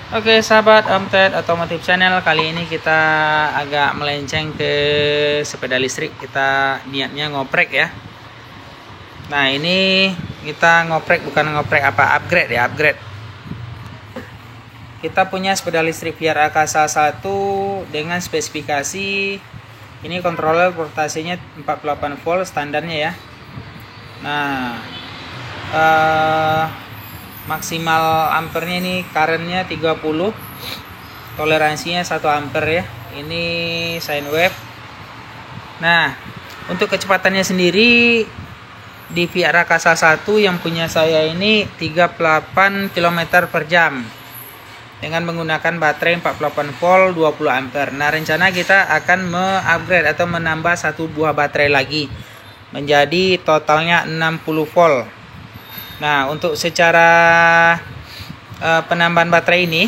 Oke sahabat Om Ted Otomotif Channel, kali ini kita agak melenceng ke sepeda listrik. Kita niatnya ngoprek ya. Nah ini kita ngoprek, bukan ngoprek apa, upgrade ya, upgrade. Kita punya sepeda listrik VR Akasa 1 dengan spesifikasi ini, controller voltasenya 48 volt standarnya ya. Nah maksimal ampernya ini, currentnya 30, toleransinya 1 ampere ya. Ini sine wave. Nah untuk kecepatannya sendiri di VR Akasa 1 yang punya saya ini 38 km per jam dengan menggunakan baterai 48 volt 20 ampere. Nah rencana kita akan me-upgrade atau menambah satu buah baterai lagi menjadi totalnya 60 volt. Nah untuk secara penambahan baterai ini,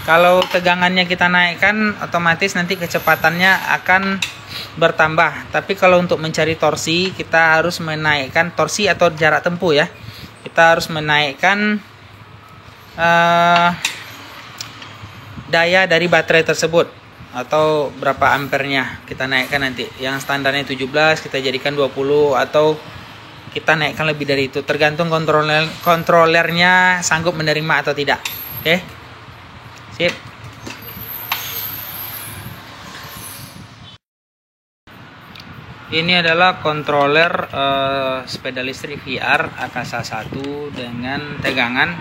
kalau tegangannya kita naikkan, otomatis nanti kecepatannya akan bertambah. Tapi kalau untuk mencari torsi, kita harus menaikkan torsi atau jarak tempuh ya. Kita harus menaikkan daya dari baterai tersebut, atau berapa ampernya kita naikkan nanti. Yang standarnya 17 kita jadikan 20, atau kita naikkan lebih dari itu, tergantung kontrolernya sanggup menerima atau tidak. Oke, sip. Ini adalah controller sepeda listrik VR Akasa 1 dengan tegangan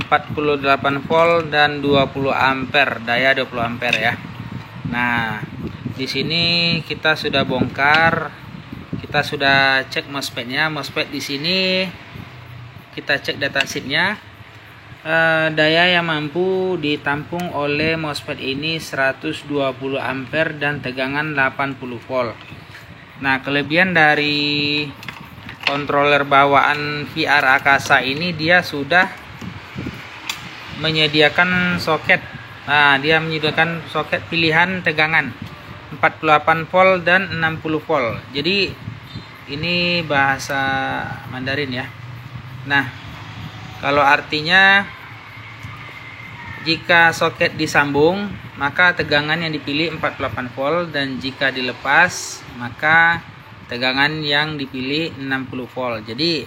48 volt dan 20 ampere, daya 20 ampere ya. Nah, di sini kita sudah bongkar, kita sudah cek MOSFET-nya. MOSFET di sini kita cek datasheet-nya. Daya yang mampu ditampung oleh MOSFET ini 120 ampere dan tegangan 80 volt. Nah, kelebihan dari controller bawaan VR Akasa ini, dia sudah menyediakan soket. Nah, dia menyediakan soket pilihan tegangan 48 volt dan 60 volt. Jadi ini bahasa Mandarin ya. Nah, kalau artinya, jika soket disambung maka tegangan yang dipilih 48 volt, dan jika dilepas maka tegangan yang dipilih 60 volt. Jadi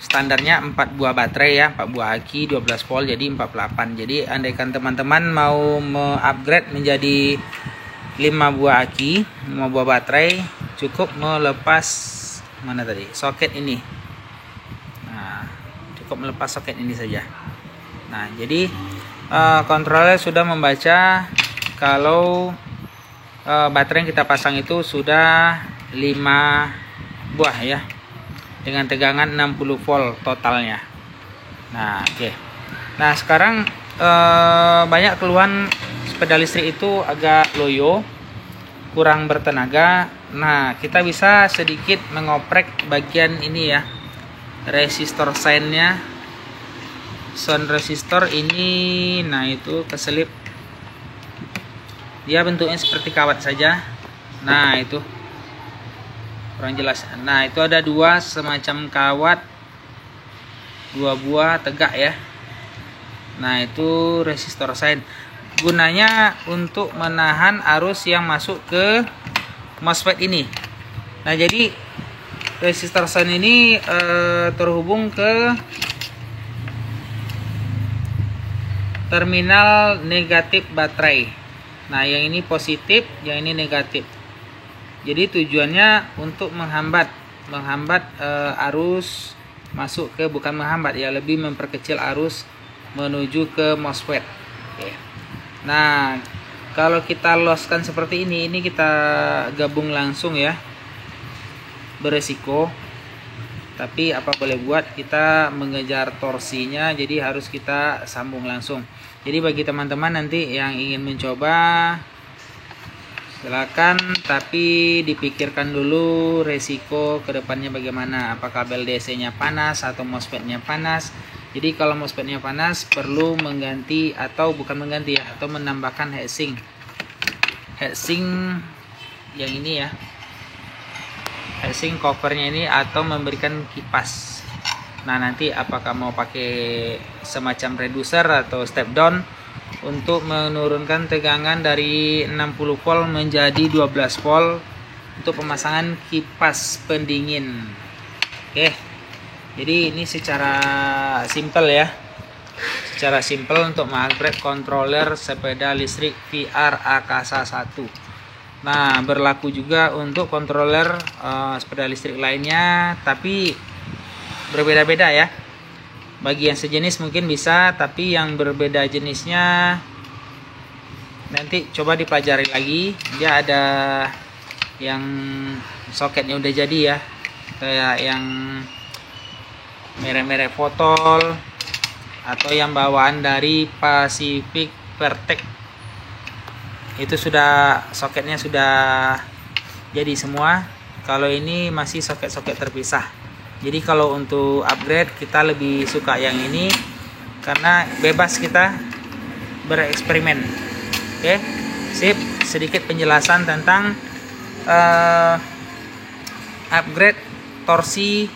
standarnya 4 buah baterai ya, 4 buah aki 12 volt, jadi 48. Jadi andaikan teman-teman mau me-upgrade menjadi 5 buah aki, 5 buah baterai, cukup melepas mana tadi soket ini. Nah, cukup melepas soket ini saja. Nah, jadi controller sudah membaca kalau baterai yang kita pasang itu sudah 5 buah ya, dengan tegangan 60 volt totalnya. Nah, oke. Nah, sekarang banyak keluhan sepeda listrik itu agak loyo, kurang bertenaga. Nah, kita bisa sedikit mengoprek bagian ini ya, resistor sign-nya, sound resistor ini. Nah, itu keselip, dia bentuknya seperti kawat saja. Nah, itu kurang jelas. Nah, itu ada dua semacam kawat, 2 buah tegak ya. Nah, itu resistor sign, gunanya untuk menahan arus yang masuk ke MOSFET ini. Nah, jadi resistor sign ini terhubung ke terminal negatif baterai. Nah, yang ini positif, yang ini negatif. Jadi tujuannya untuk menghambat arus masuk ke, bukan menghambat ya, lebih memperkecil arus menuju ke MOSFET. Oke. Nah, kalau kita loskan seperti ini kita gabung langsung ya, beresiko. Tapi apa boleh buat, kita mengejar torsinya, jadi harus kita sambung langsung. Jadi bagi teman-teman nanti yang ingin mencoba, silakan, tapi dipikirkan dulu resiko kedepannya bagaimana. Apakah kabel DC-nya panas atau MOSFET-nya panas. Jadi kalau MOSFET-nya panas, perlu mengganti, atau bukan mengganti ya, atau menambahkan heatsink yang ini ya, heatsink covernya ini, atau memberikan kipas. Nah, nanti apakah mau pakai semacam reducer atau step down untuk menurunkan tegangan dari 60 volt menjadi 12 volt untuk pemasangan kipas pendingin. Oke. Jadi ini secara simple ya. Secara simple untuk mengupgrade controller sepeda listrik VR Akasa 1. Nah, berlaku juga untuk controller sepeda listrik lainnya, tapi berbeda-beda ya. Bagi yang sejenis mungkin bisa, tapi yang berbeda jenisnya nanti coba dipelajari lagi. Dia ada yang soketnya udah jadi ya, kayak yang merek-merek Fotol atau yang bawaan dari Pacific Vertec. Itu sudah soketnya sudah jadi semua. Kalau ini masih soket-soket terpisah. Jadi kalau untuk upgrade kita lebih suka yang ini karena bebas kita bereksperimen. Oke, sip. Sedikit penjelasan tentang upgrade torsi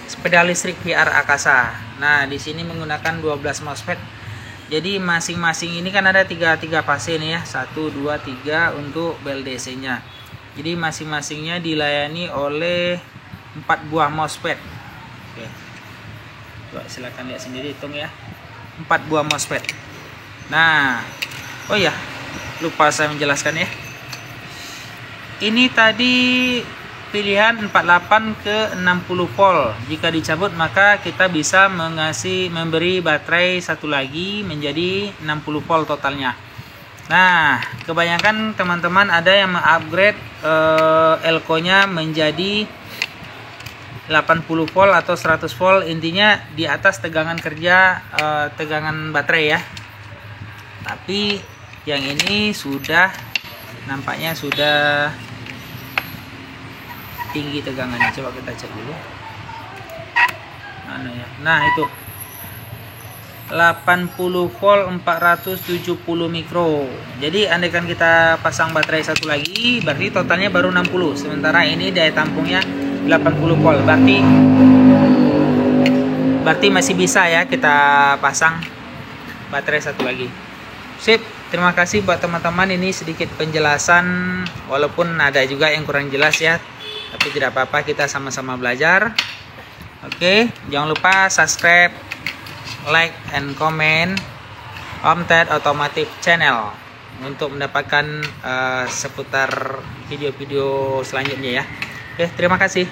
sepeda listrik VR Akasa. Nah, di sini menggunakan 12 MOSFET. Jadi masing-masing ini kan ada tiga fase nih ya, 1, 2, 3 untuk BLDC-nya. Jadi masing-masingnya dilayani oleh 4 buah MOSFET. Oke. Coba silakan lihat sendiri, hitung ya. 4 buah MOSFET. Nah, oh ya, lupa saya menjelaskan ya. Ini tadi pilihan 48 ke 60 volt. Jika dicabut maka kita bisa memberi baterai satu lagi menjadi 60 volt totalnya. Nah, kebanyakan teman-teman ada yang mengupgrade elko-nya menjadi 80 volt atau 100 volt, intinya di atas tegangan kerja tegangan baterai ya. Tapi yang ini sudah nampaknya sudah tinggi tegangannya. Coba kita cek dulu. Mana ya? Nah, itu 80 volt 470 mikro. Jadi andaikan kita pasang baterai satu lagi, berarti totalnya baru 60. Sementara ini daya tampungnya 80 volt. Berarti masih bisa ya kita pasang baterai satu lagi. Sip. Terima kasih buat teman-teman. Ini sedikit penjelasan, walaupun ada juga yang kurang jelas ya. Tapi tidak apa-apa, kita sama-sama belajar. Oke, jangan lupa subscribe, like, and comment Om Ted Otomotif Channel untuk mendapatkan seputar video-video selanjutnya ya. Oke, terima kasih.